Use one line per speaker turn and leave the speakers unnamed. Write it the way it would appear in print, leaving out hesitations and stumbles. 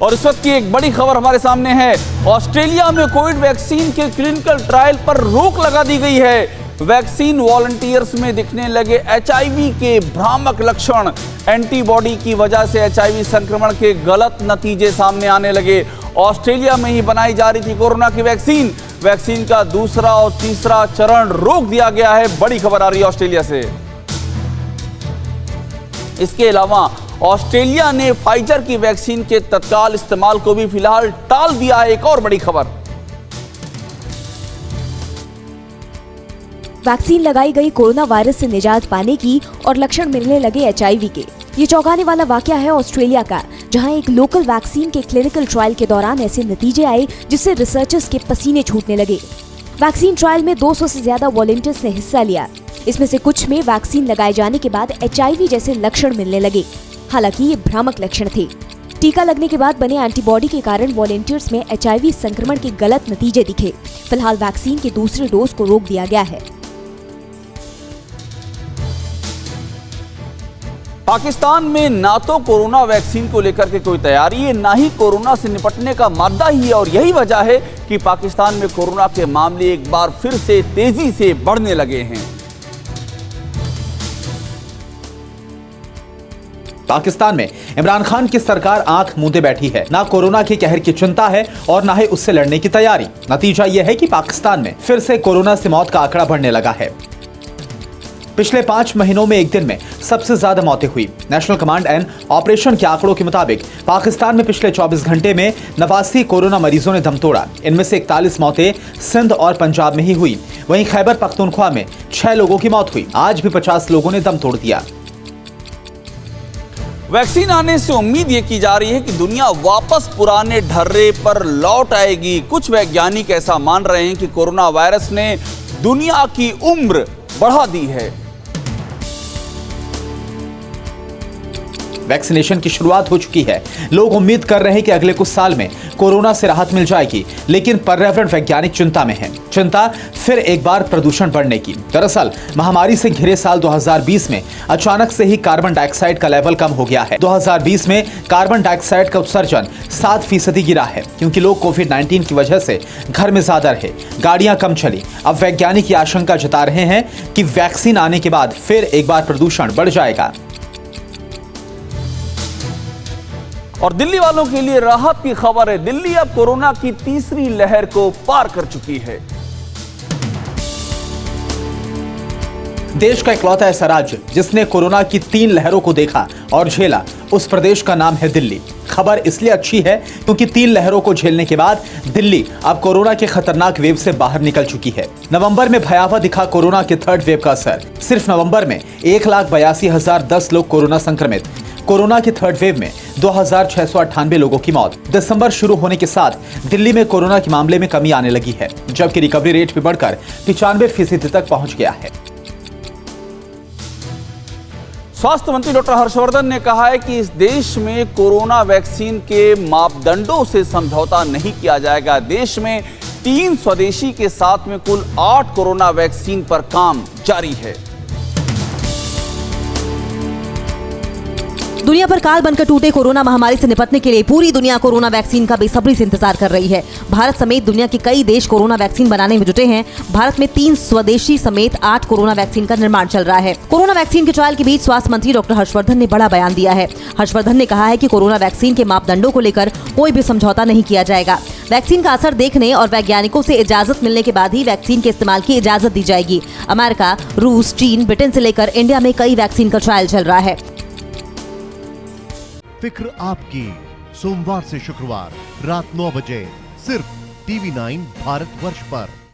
और इस वक्त की एक बड़ी खबर हमारे सामने है। ऑस्ट्रेलिया में कोविड वैक्सीन के क्लिनिकल ट्रायल पर रोक लगा दी गई है। वैक्सीन वॉलंटियर्स में दिखने लगे एचआईवी के भ्रामक लक्षण, एंटीबॉडी की वजह से एचआईवी संक्रमण के गलत नतीजे सामने आने लगे। ऑस्ट्रेलिया में ही बनाई जा रही थी कोरोना की वैक्सीन का दूसरा और तीसरा चरण रोक दिया गया है। बड़ी खबर आ रही है ऑस्ट्रेलिया से। इसके अलावा ऑस्ट्रेलिया ने फाइजर की वैक्सीन के तत्काल इस्तेमाल को भी फिलहाल टाल दिया है। एक और बड़ी खबर,
वैक्सीन लगाई गई कोरोना वायरस से निजात पाने की और लक्षण मिलने लगे एचआईवी के। ये चौंकाने वाला वाकया है ऑस्ट्रेलिया का, जहां एक लोकल वैक्सीन के क्लिनिकल ट्रायल के दौरान ऐसे नतीजे आए जिससे रिसर्चर्स के पसीने छूटने लगे। वैक्सीन ट्रायल में 200 से ज्यादा वॉलंटियर्स ने हिस्सा लिया। इसमें से कुछ में वैक्सीन लगाए जाने के बाद एचआईवी जैसे लक्षण मिलने लगे। हालांकि ये भ्रामक लक्षण थे। टीका लगने के बाद बने एंटीबॉडी के कारण वॉलंटियर्स में एचआईवी संक्रमण के गलत नतीजे दिखे। फिलहाल वैक्सीन के दूसरे डोज को रोक दिया गया है।
पाकिस्तान में ना तो कोरोना वैक्सीन को लेकर के कोई तैयारी है, ना ही कोरोना से निपटने का मादा ही है। और यही वजह है कि पाकिस्तान में कोरोना के मामले एक बार फिर से तेजी से बढ़ने लगे हैं।
पाकिस्तान में इमरान खान की सरकार आंख मूंदे बैठी है। ना कोरोना के कहर की चिंता है और ना ही उससे लड़ने की तैयारी। नतीजा यह है कि पाकिस्तान में फिर से कोरोना से मौत का आंकड़ा बढ़ने लगा है। पिछले 5 महीनों में एक दिन में सबसे ज्यादा मौतें हुई। नेशनल कमांड एंड ऑपरेशन के आंकड़ों के मुताबिक पाकिस्तान में पिछले 24 घंटे में 89 कोरोना मरीजों ने दम तोड़ा। इनमें से 41 मौतें सिंध और पंजाब में ही हुई। वहीं खैबर पख्तूनख्वा में 6 लोगों की मौत हुई। आज भी 50 लोगों ने दम तोड़ दिया।
वैक्सीन आने से उम्मीद ये की जा रही है कि दुनिया वापस पुराने ढर्रे पर लौट आएगी। कुछ वैज्ञानिक ऐसा मान रहे हैं कि कोरोना वायरस ने दुनिया की उम्र बढ़ा दी है।
वैक्सीनेशन की शुरुआत हो चुकी है। लोग उम्मीद कर रहे हैं कि अगले कुछ साल में कोरोना से राहत मिल जाएगी, लेकिन पर्यावरण वैज्ञानिक चिंता में हैं। चिंता फिर एक बार प्रदूषण बढ़ने की। दरअसल महामारी से घिरे साल 2020 में अचानक से ही कार्बन डाइऑक्साइड का लेवल कम हो गया है। 2020 में कार्बन डाइऑक्साइड का उत्सर्जन 7% गिरा है, क्योंकि लोग कोविड-19 की वजह से घर में ज्यादा रहे, गाड़ियां कम चली। अब वैज्ञानिक ये आशंका जता रहे हैं कि वैक्सीन आने के बाद फिर एक बार प्रदूषण बढ़ जाएगा।
और दिल्ली वालों के लिए राहत की खबर है। दिल्ली अब कोरोना की तीसरी लहर को पार कर चुकी है।
देश का इकलौता ऐसा राज्य जिसने कोरोना की 3 लहरों को देखा और झेला, उस प्रदेश का नाम है दिल्ली। खबर इसलिए अच्छी है क्योंकि 3 लहरों को झेलने के बाद दिल्ली अब कोरोना के खतरनाक वेव से बाहर निकल चुकी है। नवंबर में भयावह दिखा कोरोना के 3rd वेव का असर। सिर्फ नवंबर में 1,82,010 लोग कोरोना संक्रमित। कोरोना के 3rd वेव में 2,698 लोगों की मौत। दिसंबर शुरू होने के साथ दिल्ली में कोरोना के मामले में कमी आने लगी है, जबकि रिकवरी रेट भी बढ़कर 95% तक पहुंच गया है।
स्वास्थ्य मंत्री डॉक्टर हर्षवर्धन ने कहा है कि इस देश में कोरोना वैक्सीन के मापदंडों से समझौता नहीं किया जाएगा। देश में 3 स्वदेशी के साथ में कुल 8 कोरोना वैक्सीन पर काम जारी है।
दुनिया पर काल बनकर टूटे कोरोना महामारी से निपटने के लिए पूरी दुनिया कोरोना वैक्सीन का बेसब्री से इंतजार कर रही है। भारत समेत दुनिया के कई देश कोरोना वैक्सीन बनाने में जुटे हैं। भारत में 3 स्वदेशी समेत 8 कोरोना वैक्सीन का निर्माण चल रहा है। कोरोना वैक्सीन के ट्रायल के बीच स्वास्थ्य मंत्री डॉक्टर हर्षवर्धन ने बड़ा बयान दिया है। हर्षवर्धन ने कहा है कि कोरोना वैक्सीन के मापदंडों को लेकर कोई भी समझौता नहीं किया जाएगा। वैक्सीन का असर देखने और वैज्ञानिकों से इजाजत मिलने के बाद ही वैक्सीन के इस्तेमाल की इजाजत दी जाएगी। अमेरिका, रूस, चीन, ब्रिटेन से लेकर इंडिया में कई वैक्सीन का ट्रायल चल रहा है।
फिक्र आपकी, सोमवार से शुक्रवार रात 9 बजे सिर्फ TV9 भारतवर्ष पर।